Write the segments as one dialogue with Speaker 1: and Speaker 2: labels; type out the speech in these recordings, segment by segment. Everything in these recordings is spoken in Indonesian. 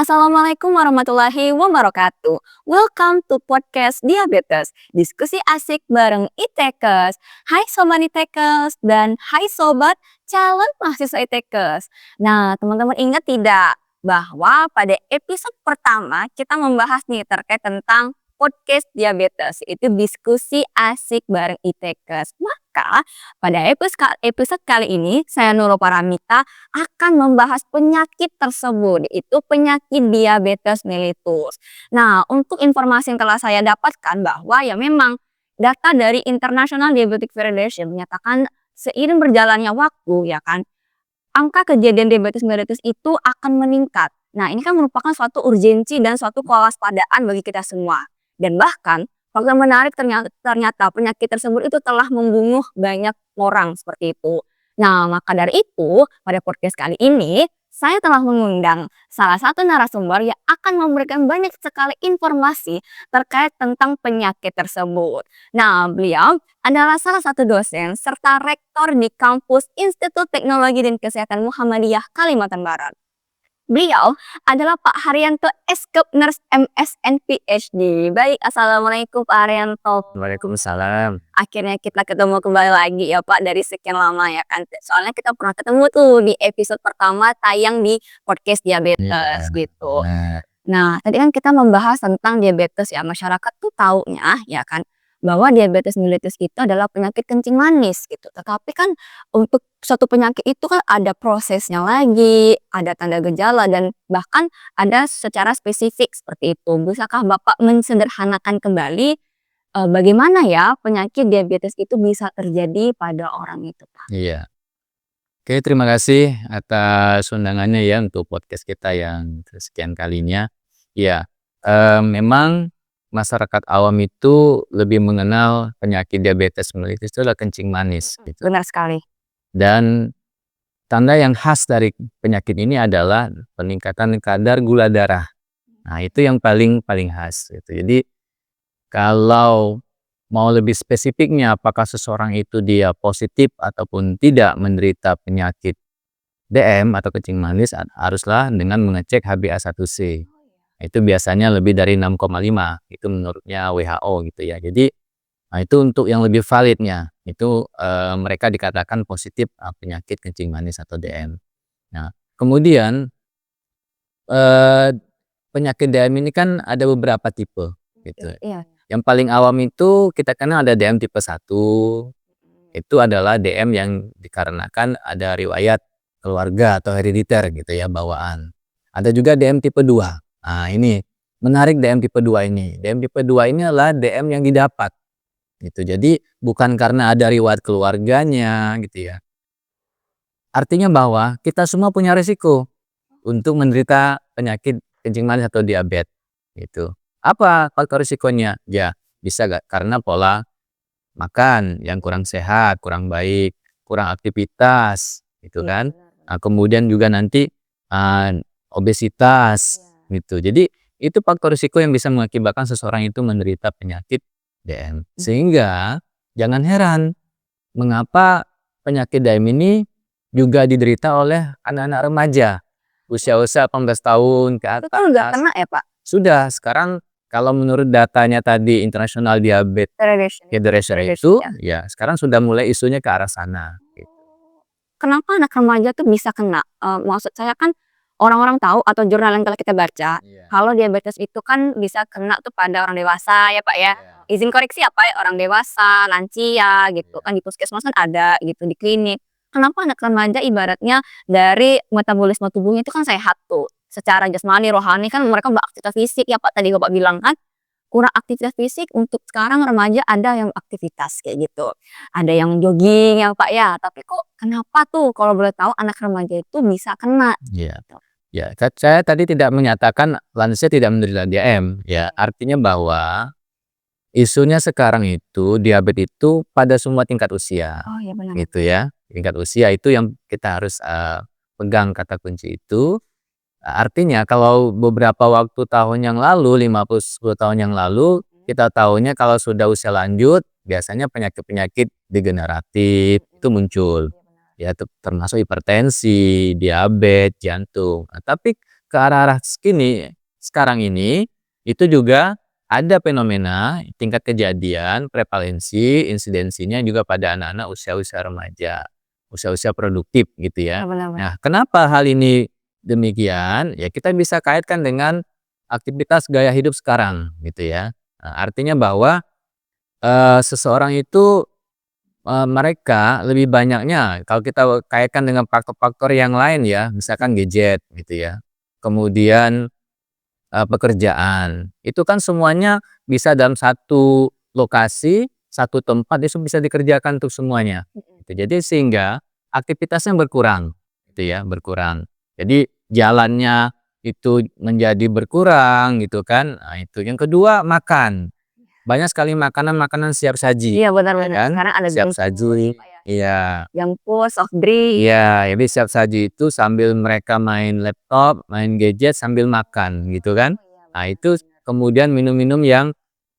Speaker 1: Assalamualaikum warahmatullahi wabarakatuh. Welcome to podcast Diabetes. Diskusi asik bareng ITekes. Hai Sobat ITekes dan hai Sobat calon mahasiswa ITekes. Nah, teman-teman ingat tidak bahwa pada episode pertama kita membahas nih terkait tentang podcast diabetes, itu diskusi asik bareng ITekes. Maka pada episode kali ini saya Nurul Paramita akan membahas penyakit tersebut, itu penyakit diabetes mellitus. Nah, untuk informasi yang telah saya dapatkan bahwa ya memang data dari International Diabetic Federation menyatakan seiring berjalannya waktu ya kan, angka kejadian diabetes mellitus itu akan meningkat. Nah, ini kan merupakan suatu urgensi dan suatu kewaspadaan bagi kita semua. Dan bahkan fakta menarik ternyata penyakit tersebut itu telah membunuh banyak orang seperti itu. Nah, maka dari itu, pada podcast kali ini, saya telah mengundang salah satu narasumber yang akan memberikan banyak sekali informasi terkait tentang penyakit tersebut. Nah, beliau adalah salah satu dosen serta rektor di kampus Institut Teknologi dan Kesehatan Muhammadiyah Kalimantan Barat. Beliau adalah Pak Haryanto S.Kep Nurse MSN PhD. Baik, Assalamualaikum Pak Haryanto.
Speaker 2: Waalaikumsalam.
Speaker 1: Akhirnya kita ketemu kembali lagi ya Pak dari sekian lama ya kan. Soalnya kita pernah ketemu tuh di episode pertama tayang di podcast diabetes gitu. Nah, tadi kan kita membahas tentang diabetes ya. Masyarakat tuh taunya ya kan bahwa diabetes mellitus itu adalah penyakit kencing manis gitu. Tetapi kan untuk suatu penyakit itu kan ada prosesnya lagi, ada tanda gejala dan bahkan ada secara spesifik seperti itu. Bisakah Bapak mensederhanakan kembali bagaimana ya penyakit diabetes itu bisa terjadi pada orang itu, Pak?
Speaker 2: Iya. Oke, terima kasih atas undangannya ya untuk podcast kita yang kesekian kalinya. Ya, memang masyarakat awam itu lebih mengenal penyakit diabetes mellitus itu adalah kencing manis gitu.
Speaker 1: Benar sekali.
Speaker 2: Dan tanda yang khas dari penyakit ini adalah peningkatan kadar gula darah. Nah, itu yang paling khas gitu. Jadi kalau mau lebih spesifiknya apakah seseorang itu dia positif ataupun tidak menderita penyakit DM atau kencing manis, haruslah dengan mengecek HbA1c. Itu biasanya lebih dari 6,5, itu menurutnya WHO gitu ya. Jadi itu untuk yang lebih validnya, itu mereka dikatakan positif penyakit kencing manis atau DM. Nah, kemudian penyakit DM ini kan ada beberapa tipe gitu.
Speaker 1: Iya.
Speaker 2: Yang paling awam itu kita kenal ada DM tipe 1, itu adalah DM yang dikarenakan ada riwayat keluarga atau herediter gitu ya, bawaan. Ada juga DM tipe 2. Nah, ini menarik DM tipe 2 ini. DM tipe 2 ini adalah DM yang didapat gitu. Jadi bukan karena ada riwayat keluarganya gitu ya. Artinya bahwa kita semua punya risiko untuk menderita penyakit kencing manis atau diabetes gitu. Apa faktor risikonya? Ya, bisa karena pola makan yang kurang sehat, kurang baik, kurang aktivitas gitu kan. Nah, kemudian juga nanti obesitas gitu. Jadi itu faktor risiko yang bisa mengakibatkan seseorang itu menderita penyakit DM. Sehingga jangan heran mengapa penyakit DM ini juga diderita oleh anak-anak remaja usia 18 tahun ke atas.
Speaker 1: Itu kan nggak kena ya Pak?
Speaker 2: Sudah, sekarang kalau menurut datanya tadi International Diabetes Federation itu ya sekarang sudah mulai isunya ke arah sana gitu.
Speaker 1: Kenapa anak remaja tuh bisa kena? Maksud saya kan orang-orang tahu atau jurnal yang telah kita baca, kalau diabetes itu kan bisa kena tuh pada orang dewasa ya Pak ya. Izin koreksi ya Pak, orang dewasa, lansia gitu kan, di puskesmas kan ada gitu, di klinik. Kenapa anak remaja ibaratnya dari metabolisme tubuhnya itu kan sehat tuh. Secara jasmani, rohani kan mereka beraktivitas fisik ya Pak, tadi Bapak bilang kan kurang aktivitas fisik. Untuk sekarang remaja ada yang aktivitas kayak gitu, ada yang jogging ya Pak ya, tapi kok kenapa tuh kalau boleh tahu anak remaja itu bisa kena?
Speaker 2: Ya, saya tadi tidak menyatakan lansia tidak menderita DM ya, artinya bahwa isunya sekarang itu diabetes itu pada semua tingkat usia.
Speaker 1: Oh ya benar.
Speaker 2: Gitu ya, tingkat usia itu yang kita harus pegang kata kunci itu. Artinya kalau beberapa waktu tahun yang lalu, 10 tahun yang lalu, kita tahunya kalau sudah usia lanjut, biasanya penyakit-penyakit degeneratif itu muncul. Ya, termasuk hipertensi, diabetes, jantung. Nah, tapi ke arah-arah sekarang ini, itu juga ada fenomena tingkat kejadian, prevalensi, insidensinya juga pada anak-anak usia-usia remaja, usia-usia produktif gitu
Speaker 1: Iya
Speaker 2: ya.
Speaker 1: benar-benar.
Speaker 2: Nah, kenapa hal ini demikian? Ya kita bisa kaitkan dengan aktivitas gaya hidup sekarang gitu ya. Nah, artinya bahwa, seseorang itu, mereka lebih banyaknya kalau kita kaitkan dengan faktor-faktor yang lain ya, misalkan gadget gitu ya, kemudian, pekerjaan, itu kan semuanya bisa dalam satu lokasi, satu tempat itu bisa dikerjakan untuk semuanya, gitu. Jadi sehingga aktivitasnya berkurang, gitu ya, berkurang. Jadi jalannya itu menjadi berkurang gitu kan, nah itu. Yang kedua makan, banyak sekali makanan-makanan siap saji,
Speaker 1: Iya
Speaker 2: ya
Speaker 1: benar-benar.
Speaker 2: kan,
Speaker 1: Sekarang ada
Speaker 2: siap
Speaker 1: junk food,
Speaker 2: saji
Speaker 1: apa ya,
Speaker 2: iya.
Speaker 1: junk food, soft drink.
Speaker 2: Iya, jadi siap saji itu sambil mereka main laptop, main gadget sambil makan gitu kan.
Speaker 1: Oh iya
Speaker 2: Nah
Speaker 1: benar
Speaker 2: itu
Speaker 1: benar.
Speaker 2: kemudian minum-minum yang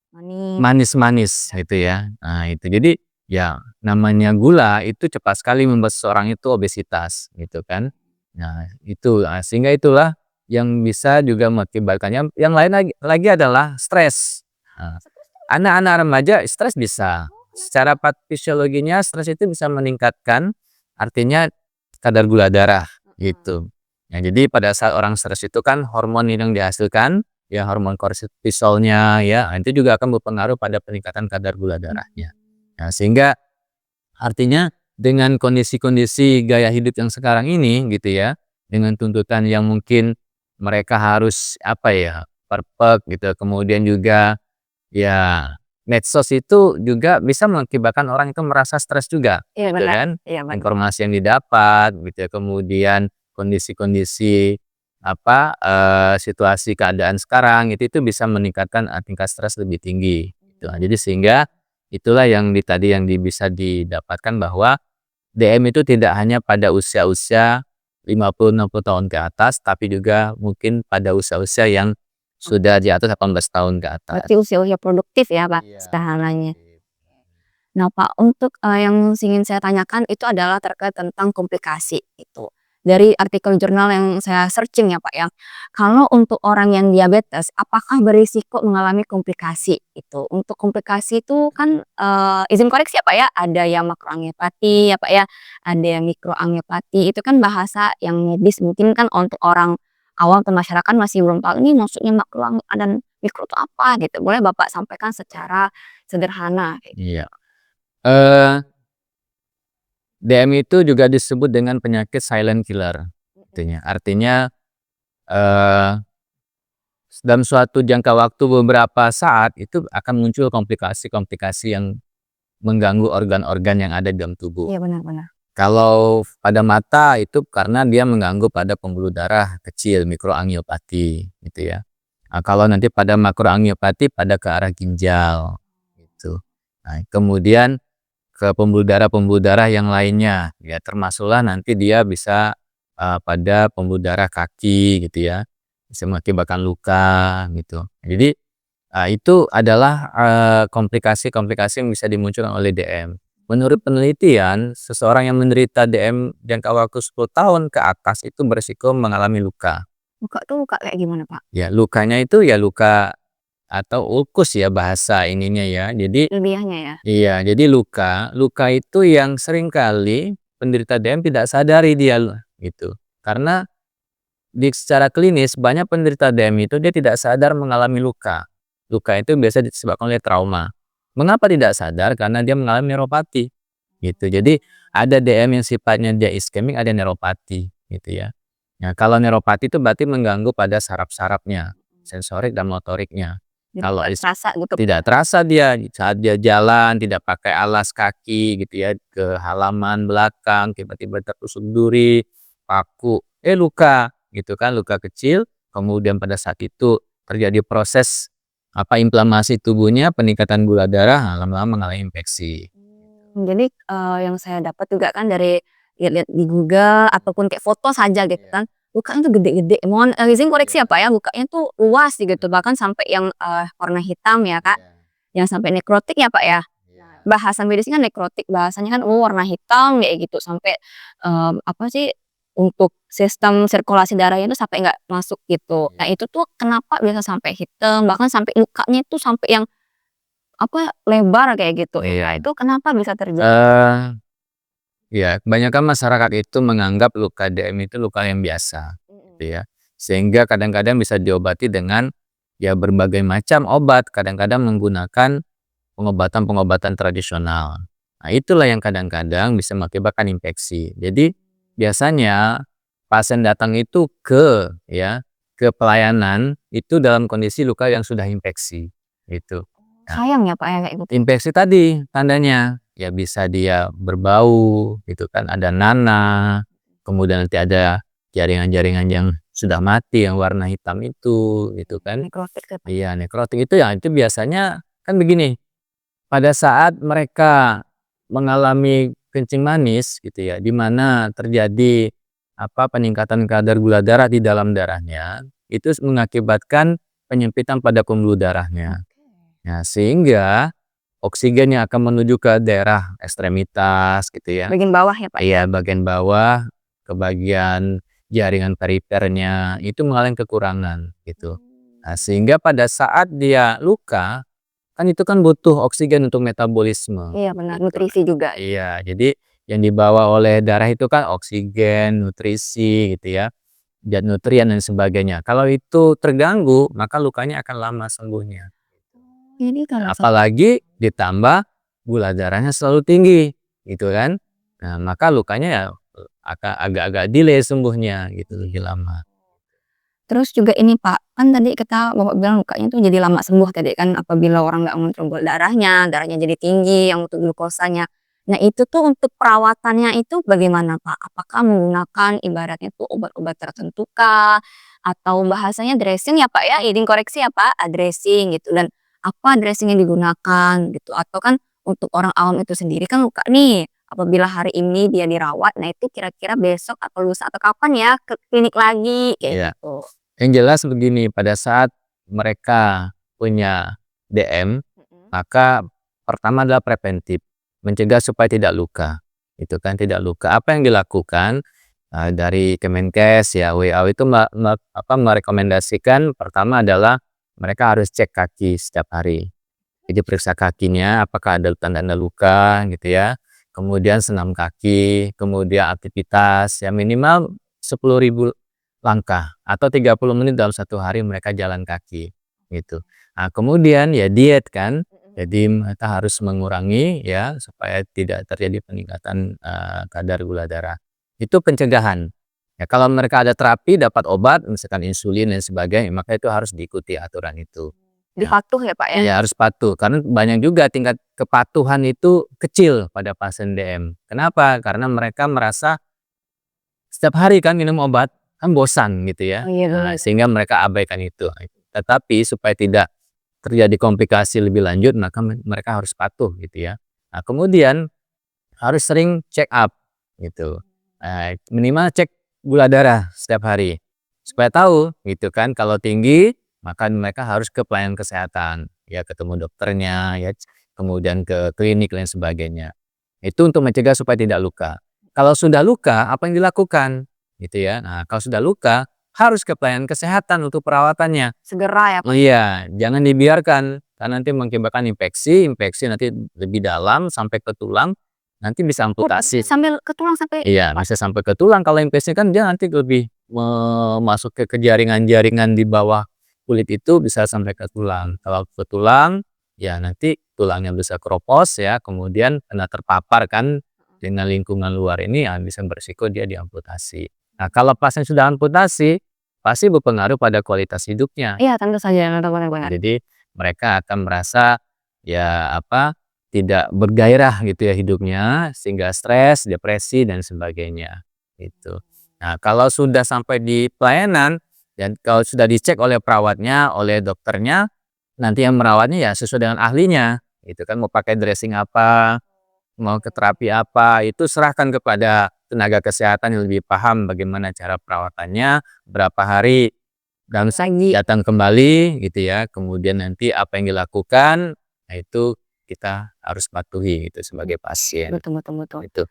Speaker 1: Manis.
Speaker 2: manis-manis gitu ya. Nah itu jadi ya namanya gula itu cepat sekali membuat seseorang itu obesitas gitu kan. Nah itu, sehingga itulah yang bisa juga mengakibatkannya. Yang lain lagi adalah stres. Nah,
Speaker 1: Stres tuh
Speaker 2: anak-anak remaja stres bisa.
Speaker 1: oh kenapa?
Speaker 2: Secara fisiologinya stres itu bisa meningkatkan artinya kadar gula darah
Speaker 1: Heeh.
Speaker 2: gitu. Ya jadi pada saat orang stres itu kan hormon yang dihasilkan, ya hormon kortisolnya ya, itu juga akan berpengaruh pada peningkatan kadar gula darahnya. Nah sehingga artinya dengan kondisi-kondisi gaya hidup yang sekarang ini gitu ya, dengan tuntutan yang mungkin mereka harus apa ya, perfect gitu, kemudian juga ya, medsos itu juga bisa mengakibatkan orang itu merasa stres juga,
Speaker 1: Iya
Speaker 2: gitu
Speaker 1: benar.
Speaker 2: kan.
Speaker 1: Iya benar.
Speaker 2: Informasi yang didapat gitu ya, kemudian kondisi-kondisi apa, situasi keadaan sekarang itu bisa meningkatkan, tingkat stres lebih tinggi, gitu. Nah, jadi sehingga itulah yang tadi yang bisa didapatkan bahwa DM itu tidak hanya pada usia-usia 50, 60 tahun ke atas, tapi juga mungkin pada usia-usia yang sudah di atas 18 tahun ke atas.
Speaker 1: Berarti usia-usia produktif ya Pak,
Speaker 2: Iya,
Speaker 1: sekarangnya.
Speaker 2: produktif.
Speaker 1: Nah Pak, untuk, yang ingin saya tanyakan itu adalah terkait tentang komplikasi itu. Dari artikel jurnal yang saya searching ya Pak ya, kalau untuk orang yang diabetes, apakah berisiko mengalami komplikasi itu? Untuk komplikasi itu kan, izin koreksi ya Pak ya, ada yang makroangiopati ya Pak ya, ada yang mikroangiopati, itu kan bahasa yang medis mungkin kan untuk orang awam atau masyarakat masih belum tahu, ini maksudnya dan mikro itu apa gitu, boleh Bapak sampaikan secara sederhana kayak gitu?
Speaker 2: Iya. Eee, DM itu juga disebut dengan penyakit silent killer,
Speaker 1: Mhm.
Speaker 2: artinya. Artinya, eee, dalam suatu jangka waktu beberapa saat itu akan muncul komplikasi-komplikasi yang mengganggu organ-organ yang ada di dalam tubuh.
Speaker 1: Iya benar benar.
Speaker 2: Kalau pada mata itu karena dia mengganggu pada pembuluh darah kecil, mikroangiopati gitu ya. Nah, kalau nanti pada makroangiopati pada ke arah ginjal gitu. Nah, kemudian ke pembuluh darah yang lainnya, ya termasuklah nanti dia bisa, pada pembuluh darah kaki gitu ya, bisa mengakibatkan luka gitu. Jadi, itu adalah, komplikasi-komplikasi yang bisa dimunculkan oleh DM. Menurut penelitian, seseorang yang menderita DM jangka waktu 10 tahun ke atas itu berisiko mengalami luka.
Speaker 1: Luka tuh luka kayak gimana, Pak?
Speaker 2: Ya lukanya itu ya luka atau ulkus ya bahasa ininya ya. Jadi
Speaker 1: Ilmiahnya ya?
Speaker 2: iya, jadi luka luka itu yang seringkali penderita DM tidak sadari dia gitu. Karena secara klinis banyak penderita DM itu dia tidak sadar mengalami luka. Luka itu biasa disebabkan oleh trauma. Mengapa tidak sadar? Karena dia mengalami neuropati gitu. Jadi ada DM yang sifatnya dia iskemik, ada neuropati gitu ya. Nah, kalau neuropati itu berarti mengganggu pada saraf-sarafnya, sensorik dan motoriknya.
Speaker 1: Jadi
Speaker 2: Kalau
Speaker 1: nggak terasa gitu, Pak,
Speaker 2: tidak
Speaker 1: ya?
Speaker 2: terasa dia saat dia jalan tidak pakai alas kaki gitu ya, ke halaman belakang tiba-tiba tertusuk duri, paku, luka gitu kan, luka kecil. Kemudian pada saat itu terjadi proses apa, inflamasi tubuhnya, peningkatan gula darah, nah lama-lama mengalami infeksi.
Speaker 1: Jadi, yang saya dapat juga kan dari lihat-lihat di Google ataupun kayak foto saja gitu
Speaker 2: Iya
Speaker 1: kan, lukanya tuh gede-gede. Mohon, izin koreksi ya,
Speaker 2: iya
Speaker 1: Pak, ya, lukanya tuh luas gitu, bahkan sampai yang, warna hitam ya, Kak,
Speaker 2: iya
Speaker 1: yang sampai nekrotik ya, Pak, ya? Nah,
Speaker 2: iya
Speaker 1: bahasa medisnya kan nekrotik, bahasanya kan, warna hitam kayak gitu sampai, apa sih, untuk sistem sirkulasi darahnya itu sampai nggak masuk gitu. Nah itu tuh kenapa bisa sampai hitam, bahkan sampai lukanya itu sampai yang lebar kayak gitu. Nah
Speaker 2: Iya.
Speaker 1: itu kenapa bisa terjadi?
Speaker 2: Ya kebanyakan masyarakat itu menganggap luka DM itu luka yang biasa, gitu ya. Sehingga kadang-kadang bisa diobati dengan, ya berbagai macam obat, kadang-kadang menggunakan pengobatan-pengobatan tradisional. Nah, itulah yang kadang-kadang bisa mengakibatkan infeksi. Jadi, biasanya pasien datang itu ke pelayanan itu dalam kondisi luka yang sudah infeksi, gitu. Nah,
Speaker 1: Sayang ya Pak ya kayak gitu.
Speaker 2: infeksi tadi tandanya, ya bisa dia berbau, gitu kan, ada nanah, kemudian nanti ada jaringan-jaringan yang sudah mati yang warna hitam itu, gitu kan.
Speaker 1: Nekrotik ya Pak.
Speaker 2: Iya, nekrotik itu ya itu biasanya kan begini, pada saat mereka mengalami kencing manis gitu ya, di mana terjadi peningkatan kadar gula darah di dalam darahnya, itu mengakibatkan penyempitan pada pembuluh darahnya. Nah, sehingga oksigen yang akan menuju ke daerah ekstremitas gitu ya.
Speaker 1: Bagian bawah ya Pak?
Speaker 2: Iya, bagian bawah ke bagian jaringan perifernya itu mengalami kekurangan gitu. Nah, sehingga pada saat dia luka, kan itu kan butuh oksigen untuk metabolisme.
Speaker 1: Iya benar,
Speaker 2: Gitu.
Speaker 1: nutrisi juga.
Speaker 2: Iya, jadi yang dibawa oleh darah itu kan oksigen, nutrisi gitu ya, zat nutrien dan sebagainya. Kalau itu terganggu, maka lukanya akan lama sembuhnya.
Speaker 1: Jadi kalau
Speaker 2: Apalagi ditambah gula darahnya selalu tinggi, gitu kan. Nah, maka lukanya ya agak-agak delay sembuhnya gitu, lebih lama.
Speaker 1: terus juga ini Pak, kan tadi Bapak bilang lukanya tuh jadi lama sembuh tadi kan apabila orang nggak ngontrol gula darahnya jadi tinggi yang untuk glukosanya. Nah itu tuh untuk perawatannya itu bagaimana Pak? Apakah menggunakan ibaratnya tuh obat-obat tertentu kah? Atau bahasanya dressing ya Pak ya? Izin koreksi ya Pak, dressing gitu. Dan apa dressing yang digunakan gitu? Atau kan untuk orang awam itu sendiri kan luka nih. Apabila hari ini dia dirawat, nah itu kira-kira besok atau lusa atau kapan ya ke klinik lagi kayak
Speaker 2: Iya.
Speaker 1: gitu.
Speaker 2: Yang jelas begini, pada saat mereka punya DM, maka pertama adalah preventif, mencegah supaya tidak luka, itu kan tidak luka. Apa yang dilakukan dari Kemenkes ya WHO itu merekomendasikan pertama adalah mereka harus cek kaki setiap hari. Jadi periksa kakinya apakah ada tanda-tanda luka gitu ya. Kemudian senam kaki, kemudian aktivitas ya minimal 10.000 langkah atau 30 menit dalam satu hari mereka jalan kaki gitu. Nah, kemudian ya diet kan. Jadi mereka harus mengurangi ya supaya tidak terjadi peningkatan kadar gula darah. Itu pencegahan. Ya kalau mereka ada terapi dapat obat misalkan insulin dan sebagainya maka itu harus diikuti aturan itu. Ya.
Speaker 1: Dipatuh ya Pak ya?
Speaker 2: Ya harus patuh karena banyak juga tingkat kepatuhan itu kecil pada pasien DM. Kenapa? Karena mereka merasa setiap hari kan minum obat kan bosan gitu ya.
Speaker 1: Oh iya
Speaker 2: Nah,
Speaker 1: benar.
Speaker 2: sehingga mereka abaikan itu. Tetapi supaya tidak terjadi komplikasi lebih lanjut maka mereka harus patuh gitu ya. Nah, kemudian harus sering check up gitu. Minimal cek gula darah setiap hari supaya tahu gitu kan kalau tinggi maka mereka harus ke pelayanan kesehatan ya ketemu dokternya ya kemudian ke klinik dan sebagainya. Itu untuk mencegah supaya tidak luka. Kalau sudah luka apa yang dilakukan gitu ya. Nah, kalau sudah luka harus ke pelayanan kesehatan untuk perawatannya.
Speaker 1: Segera ya Pak.
Speaker 2: Oh iya, jangan dibiarkan karena nanti mengakibatkan infeksi nanti lebih dalam sampai ke tulang, nanti bisa amputasi.
Speaker 1: Sambil ke tulang sampai
Speaker 2: Iya, bisa sampai ke tulang kalau infeksi kan dia nanti lebih masuk ke jaringan-jaringan di bawah kulit itu bisa sampai ke tulang. Kalau ke tulang, ya nanti tulangnya bisa keropos ya, kemudian kena terpapar kan dengan lingkungan luar ini ya bisa berisiko dia diamputasi. Nah, kalau pasien sudah amputasi, pasti berpengaruh pada kualitas hidupnya.
Speaker 1: iya tentu saja, benar.
Speaker 2: Jadi mereka akan merasa ya tidak bergairah gitu ya hidupnya sehingga stres, depresi dan sebagainya gitu. Nah, kalau sudah sampai di pelayanan dan kalau sudah dicek oleh perawatnya, oleh dokternya, nanti yang merawatnya ya sesuai dengan ahlinya. Itu kan mau pakai dressing apa, mau ke terapi apa, itu serahkan kepada tenaga kesehatan yang lebih paham bagaimana cara perawatannya, berapa hari dan datang kembali gitu ya. Kemudian nanti apa yang dilakukan, nah itu kita harus patuhi gitu sebagai pasien.
Speaker 1: Betul.
Speaker 2: Itu.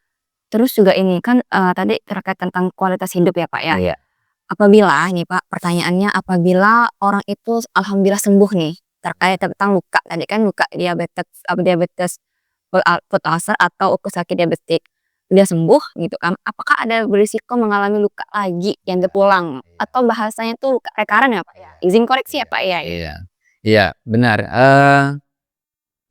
Speaker 1: Terus juga ini kan, tadi terkait tentang kualitas hidup ya, Pak, ya.
Speaker 2: Iya.
Speaker 1: Apabila nih, Pak, pertanyaannya apabila orang itu alhamdulillah sembuh nih, terkait tentang luka, tadi kan luka diabetes food ulcer atau sakit diabetik. Dia sembuh gitu kan, apakah ada berisiko mengalami luka lagi yang
Speaker 2: Iya,
Speaker 1: berulang?
Speaker 2: iya,
Speaker 1: Atau bahasanya tuh luka recurrent ya, Pak, ya?
Speaker 2: iya,
Speaker 1: Izin koreksi ya,
Speaker 2: iya,
Speaker 1: Pak, ya?
Speaker 2: iya, iya, benar,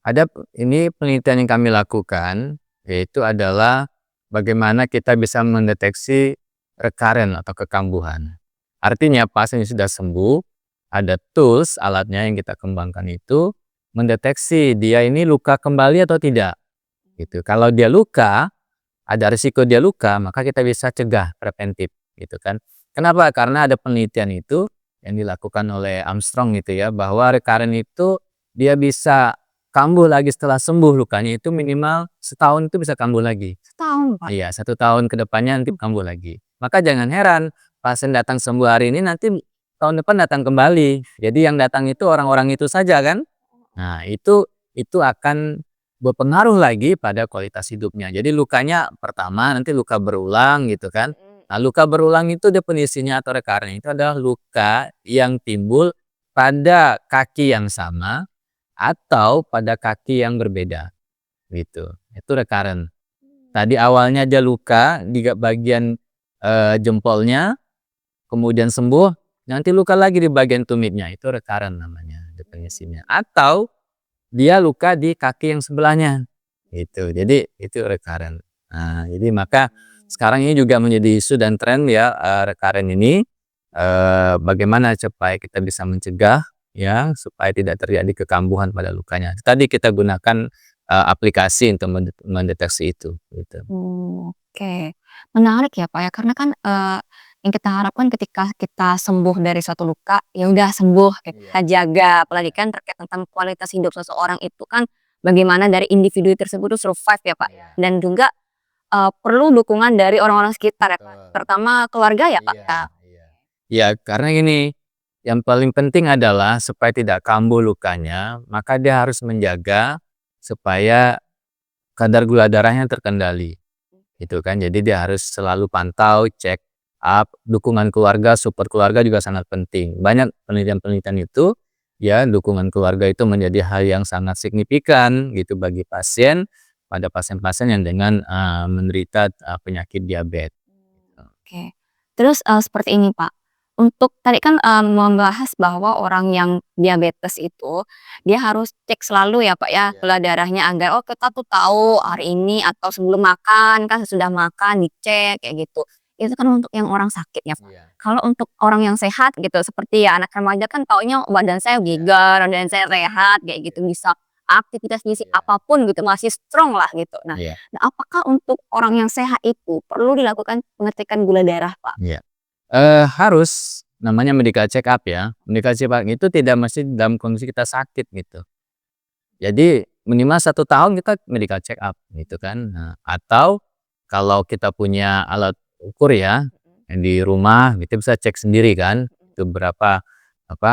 Speaker 2: ada ini penelitian yang kami lakukan, yaitu adalah bagaimana kita bisa mendeteksi recurrent atau kekambuhan. Artinya pasien yang sudah sembuh, ada tools, alatnya yang kita kembangkan itu mendeteksi dia ini luka kembali atau tidak, gitu. Kalau dia luka, ada risiko dia luka, maka kita bisa cegah preventif, gitu kan. Kenapa? Karena ada penelitian itu yang dilakukan oleh Armstrong gitu ya, bahwa recurrent itu dia bisa kambuh lagi setelah sembuh lukanya itu minimal setahun itu bisa kambuh lagi.
Speaker 1: Setahun, Pak?
Speaker 2: Iya, 1 tahun ke depannya nanti kambuh lagi. Maka jangan heran pasien datang sembuh hari ini nanti tahun depan datang kembali. Jadi yang datang itu orang-orang itu saja kan. Nah, itu akan berpengaruh lagi pada kualitas hidupnya. Jadi lukanya pertama nanti luka berulang gitu kan. Nah, luka berulang itu definisinya atau recurrent itu adalah luka yang timbul pada kaki yang sama atau pada kaki yang berbeda gitu. Itu recurrent. Tadi awalnya dia luka di bagian jempolnya, kemudian sembuh, nanti luka lagi di bagian tumitnya, itu recurrent namanya definisinya. Atau dia luka di kaki yang sebelahnya, gitu. Jadi itu recurrent. Nah, jadi maka sekarang ini juga menjadi isu dan tren ya, recurrent ini, bagaimana supaya kita bisa mencegah ya, supaya tidak terjadi kekambuhan pada lukanya. Tadi kita gunakan, aplikasi untuk mendeteksi itu, gitu.
Speaker 1: Oke. Menarik ya, Pak, ya, karena kan, yang kita harapkan ketika kita sembuh dari suatu luka, ya udah sembuh, kayak
Speaker 2: Iya,
Speaker 1: kita jaga. Apalagi kan terkait tentang kualitas hidup seseorang itu kan bagaimana dari individu tersebut tuh survive ya, Pak,
Speaker 2: iya,
Speaker 1: dan juga, perlu dukungan dari orang-orang sekitar ya, Pak,
Speaker 2: betul.
Speaker 1: terutama keluarga ya, Pak,
Speaker 2: Iya,
Speaker 1: ya?
Speaker 2: iya. Iya, karena gini, yang paling penting adalah supaya tidak kambuh lukanya, maka dia harus menjaga supaya kadar gula darahnya terkendali, gitu kan. Jadi dia harus selalu pantau, check up, dukungan keluarga, support keluarga juga sangat penting. Banyak penelitian-penelitian itu, ya dukungan keluarga itu menjadi hal yang sangat signifikan gitu bagi pasien, pada pasien-pasien yang dengan, menderita, penyakit diabetes.
Speaker 1: Oke. Terus, seperti ini, Pak, untuk tadi kan, membahas bahwa orang yang diabetes itu, dia harus cek selalu ya, Pak, ya,
Speaker 2: Iya,
Speaker 1: gula darahnya agar, oh kita tuh tahu hari ini atau sebelum makan, kan sesudah makan dicek, kayak gitu. Itu kan untuk yang orang sakit ya, Pak.
Speaker 2: iya,
Speaker 1: Kalau untuk orang yang sehat gitu, seperti ya anak remaja kan taunya badan saya
Speaker 2: iya,
Speaker 1: bugar, badan saya sehat, kayak gitu,
Speaker 2: iya,
Speaker 1: bisa aktivitas fisik
Speaker 2: iya,
Speaker 1: apapun gitu, masih strong lah gitu.
Speaker 2: iya,
Speaker 1: Nah, apakah untuk orang yang sehat itu perlu dilakukan pengecekan gula darah, Pak?
Speaker 2: iya. Harus, namanya medical check up ya. Medical check up itu tidak mesti dalam kondisi kita sakit gitu. Jadi minimal 1 tahun kita medical check up gitu kan. Nah, atau kalau kita punya alat ukur ya, yang di rumah kita bisa cek sendiri kan, itu berapa apa,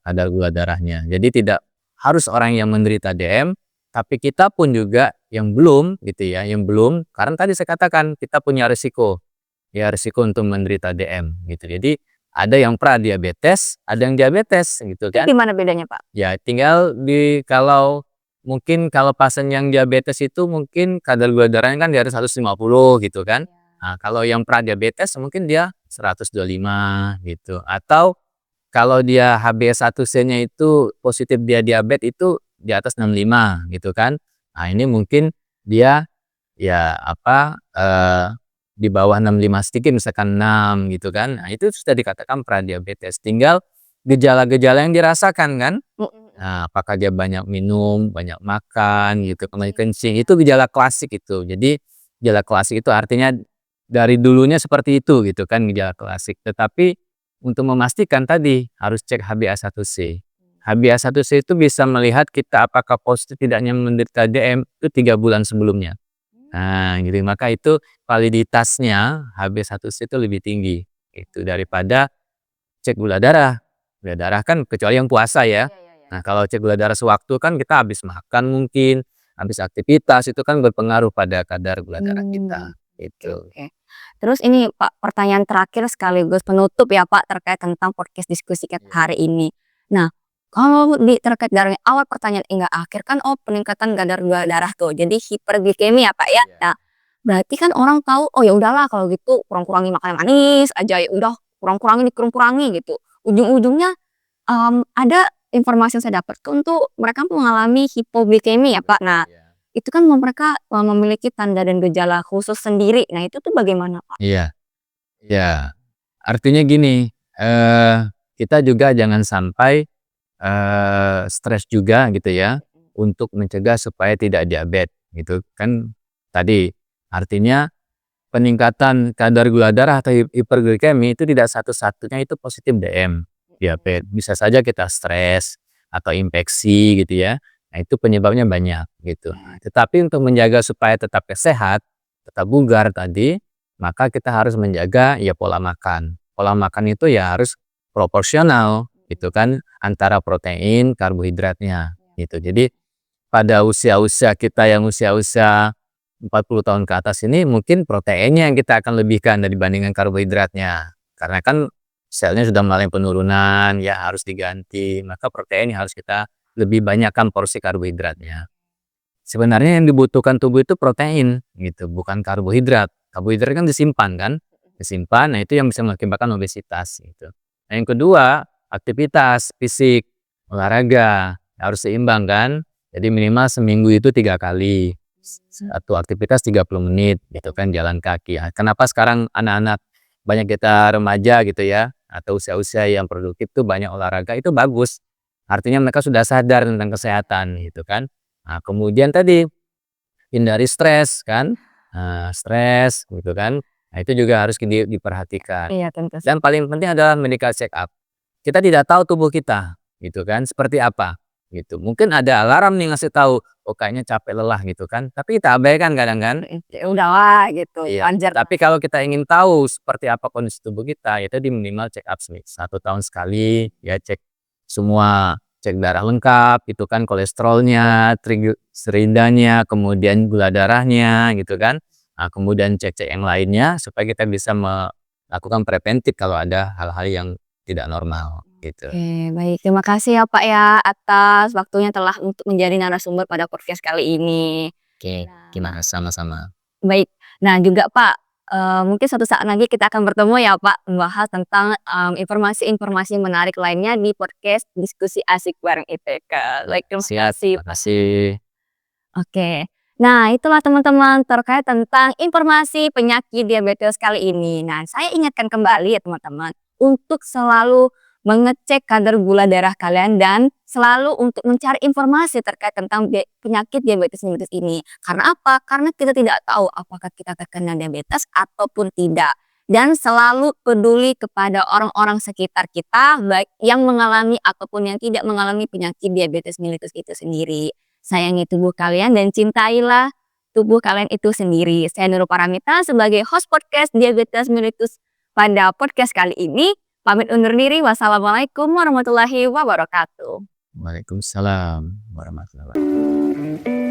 Speaker 2: kadar gula darahnya. Jadi tidak harus orang yang menderita DM, tapi kita pun juga yang belum gitu ya, yang belum karena tadi saya katakan kita punya risiko, ya risiko untuk menderita DM gitu. Jadi ada yang pra-diabetes, ada yang diabetes gitu
Speaker 1: Itu
Speaker 2: kan.
Speaker 1: gimana bedanya, Pak?
Speaker 2: Ya tinggal kalau mungkin kalau pasien yang diabetes itu mungkin kadar gula darahnya kan di atas 150 gitu kan. Nah, kalau yang pradiabetes mungkin dia 125 gitu. Atau kalau dia HbA1c-nya itu positif dia diabetes itu di atas 65 gitu kan. Nah, ini mungkin dia ya apa, di bawah 65 sedikit misalkan 6 gitu kan. Nah, itu sudah dikatakan pradiabetes. Tinggal gejala-gejala yang dirasakan kan.
Speaker 1: Mhm mhm.
Speaker 2: Nah, apakah dia banyak minum, banyak makan gitu, kembali kencing, itu gejala klasik itu. Jadi gejala klasik itu artinya dari dulunya seperti itu gitu kan gejala klasik. Tetapi untuk memastikan tadi harus cek HbA1c. HbA1c itu bisa melihat kita apakah positif tidaknya menderita DM itu 3 bulan sebelumnya. Nah, gitu. Maka itu validitasnya HbA1c itu lebih tinggi itu daripada cek gula darah. Gula darah kan kecuali yang puasa ya.
Speaker 1: Iya iya iya.
Speaker 2: Nah, kalau cek gula darah sewaktu kan kita habis makan mungkin, habis aktivitas itu kan berpengaruh pada kadar gula darah kita,
Speaker 1: Oke
Speaker 2: gitu.
Speaker 1: oke. Terus ini Pak, pertanyaan terakhir sekaligus penutup ya Pak, terkait tentang podcast diskusi kita
Speaker 2: Iya.
Speaker 1: hari ini. Nah, kalau terkait dari awal pertanyaan hingga akhir kan, peningkatan kadar gula darah tuh, jadi hiperglikemi ya Pak ya.
Speaker 2: Iya.
Speaker 1: Nah, berarti kan orang tahu, "Oh ya udahlah kalau gitu kurang-kurangi makanan manis aja, ya udah kurang-kurangi gitu." Ujung-ujungnya, ada informasi yang saya dapat tuh mereka mengalami hipoglikemi ya Pak. Nah,
Speaker 2: Iya.
Speaker 1: itu kan mereka, memiliki tanda dan gejala khusus sendiri. Nah, itu tuh bagaimana Pak?
Speaker 2: Iya. Iya. Artinya gini, kita juga jangan sampai, stres juga gitu ya, untuk mencegah supaya tidak diabetes gitu kan tadi. Artinya peningkatan kadar gula darah atau hiperglikemi itu tidak satu-satunya itu positif DM, diabetes. Bisa saja kita stres atau infeksi gitu ya. Nah, itu penyebabnya banyak gitu. Tetapi untuk menjaga supaya tetap sehat, tetap bugar tadi, maka kita harus menjaga ya pola makan. Pola makan itu ya harus proporsional gitu kan antara protein, karbohidratnya gitu. Jadi pada usia-usia kita yang usia-usia 40 tahun ke atas ini mungkin proteinnya yang kita akan lebihkan dibandingkan karbohidratnya. Karena kan selnya sudah mulai penurunan, ya harus diganti, maka protein yang harus kita lebih banyakkan porsi karbohidratnya. Sebenarnya yang dibutuhkan tubuh itu protein gitu, bukan karbohidrat. Karbohidrat kan disimpan, nah itu yang bisa mengakibatkan obesitas gitu. Nah, yang kedua, aktivitas fisik, olahraga, harus seimbang kan. Jadi minimal seminggu itu 3 kali. Satu aktivitas 30 menit gitu kan, jalan kaki. Kenapa sekarang anak-anak banyak kita remaja gitu ya, atau usia-usia yang produktif tuh banyak olahraga, itu bagus. Artinya mereka sudah sadar tentang kesehatan gitu kan. Nah, kemudian tadi hindari stres kan, stres gitu kan. Nah, itu juga harus diperhatikan.
Speaker 1: Iya tentu
Speaker 2: Dan paling penting adalah medical check up. Kita tidak tahu tubuh kita gitu kan, seperti apa gitu. Mungkin ada alarm nih ngasih tahu, "Oh kayaknya capek lelah," gitu kan, tapi kita abaikan kadang kan.
Speaker 1: ya udahlah gitu,
Speaker 2: Iya,
Speaker 1: wajar lah.
Speaker 2: tapi kalau kita ingin tahu seperti apa kondisi tubuh kita, ya tadi minimal check up 1 tahun sekali, ya cek semua, cek darah lengkap, itu kan kolesterolnya, trigliseridanya, kemudian gula darahnya, gitu kan. Nah, kemudian cek-cek yang lainnya supaya kita bisa melakukan preventif kalau ada hal-hal yang tidak normal, gitu.
Speaker 1: Oke, baik. Terima kasih ya Pak ya, atas waktunya telah untuk menjadi narasumber pada podcast kali ini.
Speaker 2: Oke, gimana? Sama-sama.
Speaker 1: Baik. Nah juga Pak, mungkin suatu saat lagi kita akan bertemu ya Pak, membahas tentang, informasi-informasi menarik lainnya di podcast Diskusi Asik bareng ITK. Baik, terima
Speaker 2: Siap,
Speaker 1: kasih Pak.
Speaker 2: makasih.
Speaker 1: Oke. Nah, itulah teman-teman terkait tentang informasi penyakit diabetes kali ini. Nah, saya ingatkan kembali ya teman-teman, untuk selalu mengecek kadar gula darah kalian dan selalu untuk mencari informasi terkait tentang penyakit diabetes mellitus ini. Karena apa? Karena kita tidak tahu apakah kita terkena diabetes ataupun tidak. Dan selalu peduli kepada orang-orang sekitar kita, baik yang mengalami ataupun yang tidak mengalami penyakit diabetes mellitus itu sendiri. Sayangi tubuh kalian dan cintailah tubuh kalian itu sendiri. Saya Nurul Paramita sebagai host podcast Diabetes Mellitus pada podcast kali ini. Pamit undur diri. Wassalamualaikum warahmatullahi wabarakatuh.
Speaker 2: Waalaikumsalam warahmatullahi wabarakatuh.